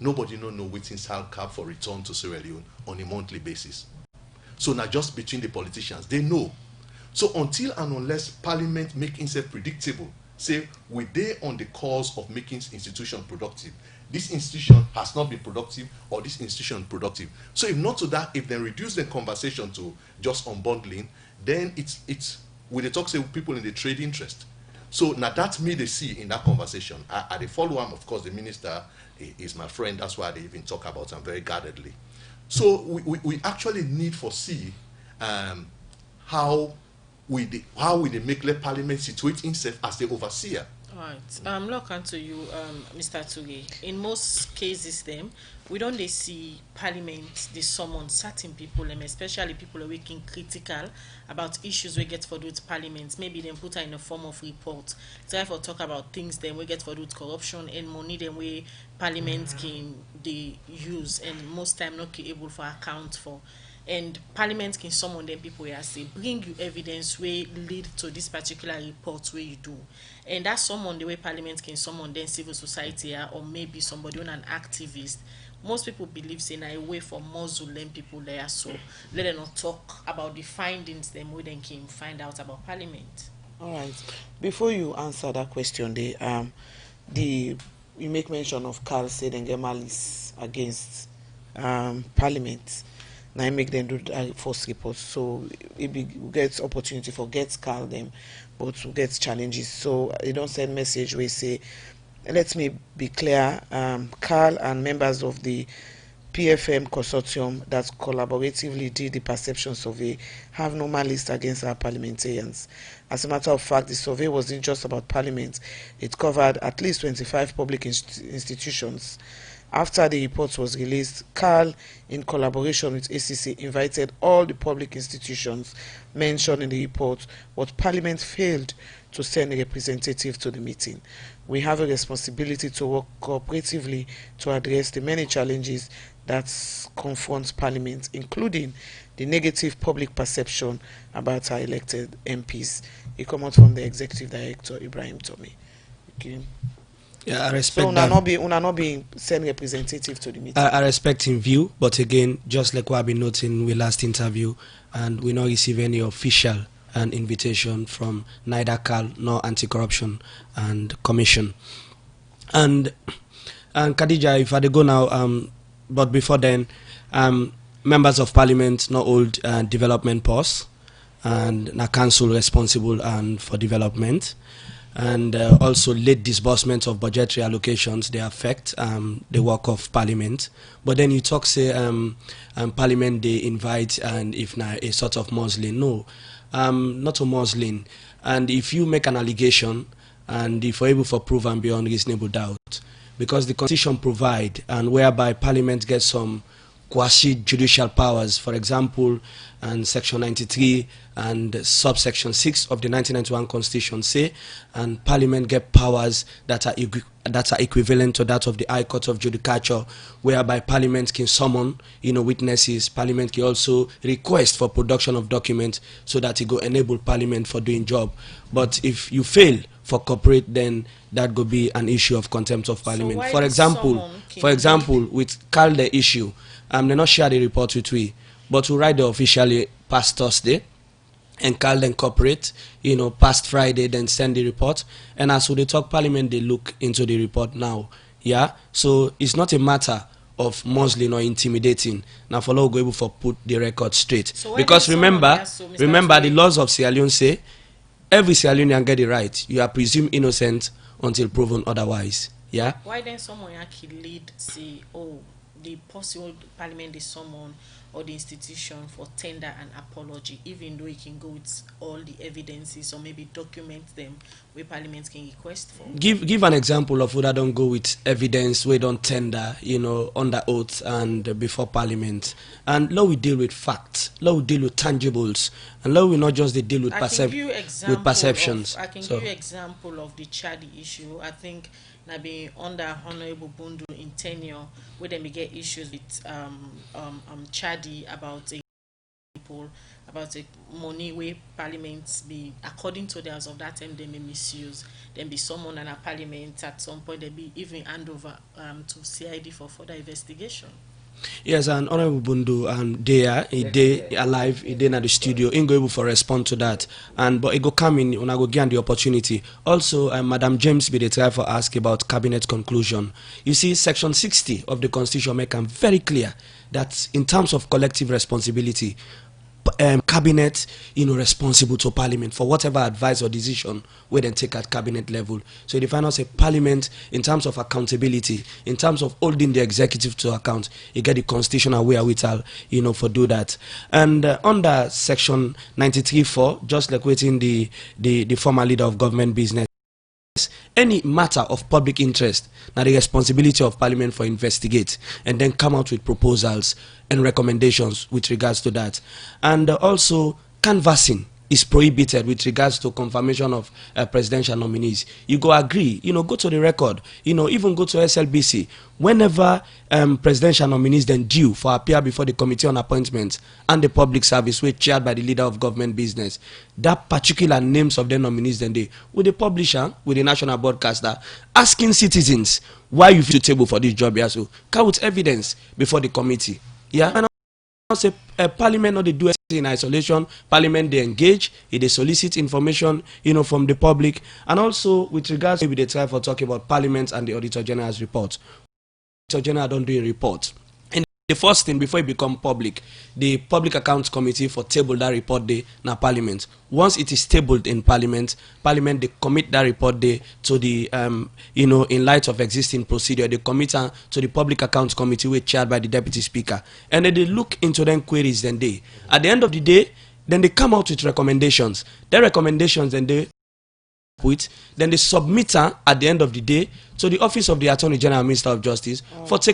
nobody no know wetin SALCAP for return to Sierra Leone on a monthly basis. So now just between the politicians, they know. So until and unless Parliament make itself predictable, say we dey on the course of making institution productive, this institution has not been productive or this institution productive. So if not to that, if they reduce the conversation to just unbundling, then it's with the talk say people in the trade interest. So now that's me they see in that conversation. I they follow him, of course, the minister is my friend, that's why they even talk about him very guardedly. So we actually need for see how we make let Parliament situate itself as the overseer. All right. Look onto you, Mr. Tuge. In most cases, then we don't they see Parliament they summon certain people, especially people who are working critical about issues we get for those Parliament. Maybe they put her in a form of report. Try for talk about things then we get for those corruption and money then we Parliament can they use and most time not able for account for. And Parliament can summon them people where say bring you evidence where lead to this particular report where you do. And that's someone the way Parliament can summon then civil society or maybe somebody on an activist. Most people believe in a way for Muslim people there, so let them not talk about the findings them we then can find out about Parliament. All right. Before you answer that question, you make mention of Carl said and get malice against Parliament. Now I make them do false reports, so it gets opportunity for get Carl them, but we get challenges. So they don't send message where say, let me be clear, Carl and members of the PFM consortium that collaboratively did the perception survey have no malice against our parliamentarians. As a matter of fact, the survey wasn't just about Parliament, it covered at least 25 public institutions. After the report was released, Carl, in collaboration with ACC, invited all the public institutions mentioned in the report, but Parliament failed to send a representative to the meeting. We have a responsibility to work cooperatively to address the many challenges that confront Parliament, including the negative public perception about our elected MPs. It comes out from the Executive Director, Ibrahim Tommy. Okay. Yeah, I respect so una not being send representative to the meeting. I respect in view, but again, just like what I've been noting with last interview, and we not receive any official invitation from neither CAL nor Anti-Corruption and Commission. And Khadija, if I go now, but before then, members of Parliament not hold development pause, and na council responsible and for development. And also late disbursement of budgetary allocations, they affect the work of Parliament. But then you talk say Parliament they invite and if not a sort of Muslim. No, not a Muslim. And if you make an allegation and if you're able to prove and beyond reasonable doubt, because the Constitution provide and whereby Parliament gets some quasi-judicial powers, for example, and Section 93 and subsection 6 of the 1991 Constitution say, and Parliament get powers that are equivalent to that of the High Court of Judicature, whereby Parliament can summon, witnesses. Parliament can also request for production of documents so that it go enable Parliament for doing job. But if you fail for corporate, then that could be an issue of contempt of Parliament. So for example, with Carl the issue, they not share the report with we, but we write the officially past Thursday, and Carl then corporate, past Friday, then send the report. And as we talk Parliament, they look into the report now. Yeah, so it's not a matter of muzzling or intimidating. Now, for go able for put the record straight. So because remember, the laws of Sierra Leone say every Sierra Leonean get it right. You are presumed innocent until proven otherwise. Yeah. Why then someone actually lead say, oh, the possible Parliament is someone or the institution for tender an apology, even though it can go with all the evidences or maybe document them where Parliament can request for? Give an example of whether don't go with evidence, we don't tender, under oath and before Parliament. And law we deal with facts, law we deal with tangibles, and law we not just deal with perceptions. I can give you example of the Chadi issue. I think na be under Honorable Bundu in tenure, where they may get issues with Chadi about a example about the money where parliaments be, according to the as of that time, they may misuse. Then be someone in a parliament at some point they be even hand over to CID for further investigation. Yes, and Honorable Bundu, they alive, they in the studio, ain't go able to respond to that. And but it go come in when I go give the opportunity. Also, Madam James be the try for ask about cabinet conclusion. You see, Section 60 of the Constitution make them very clear that in terms of collective responsibility, cabinet, responsible to parliament for whatever advice or decision we then take at cabinet level. So the final say parliament, in terms of accountability, in terms of holding the executive to account, you get the constitutional way with for do that. And under section 93(4), just like waiting the former leader of government business, any matter of public interest, now the responsibility of parliament for investigate and then come out with proposals and recommendations with regards to that. And also canvassing is prohibited with regards to confirmation of presidential nominees. You go agree, go to the record, even go to SLBC. Whenever presidential nominees then due for appear before the Committee on Appointments and the Public Service, which chaired by the leader of government business, that particular names of the nominees then they with the publisher, with the national broadcaster, asking citizens why you feel table for this job here. So come with evidence before the committee. Yeah. And say parliament not they do anything in isolation. Parliament they engage, they solicit information, from the public, and also with regards maybe they try for talking about parliament and the Auditor General's report. Auditor General don't do a report. And the first thing before it become public, the Public Accounts Committee for table that report day na parliament. Once it is tabled in parliament they commit that report day to the in light of existing procedure, they commit to the Public Accounts Committee which chaired by the Deputy Speaker, and then they look into them queries. Then they at the end of the day then they come out with recommendations. Their recommendations then they submit at the end of the day to the Office of the Attorney General, Minister of Justice for taking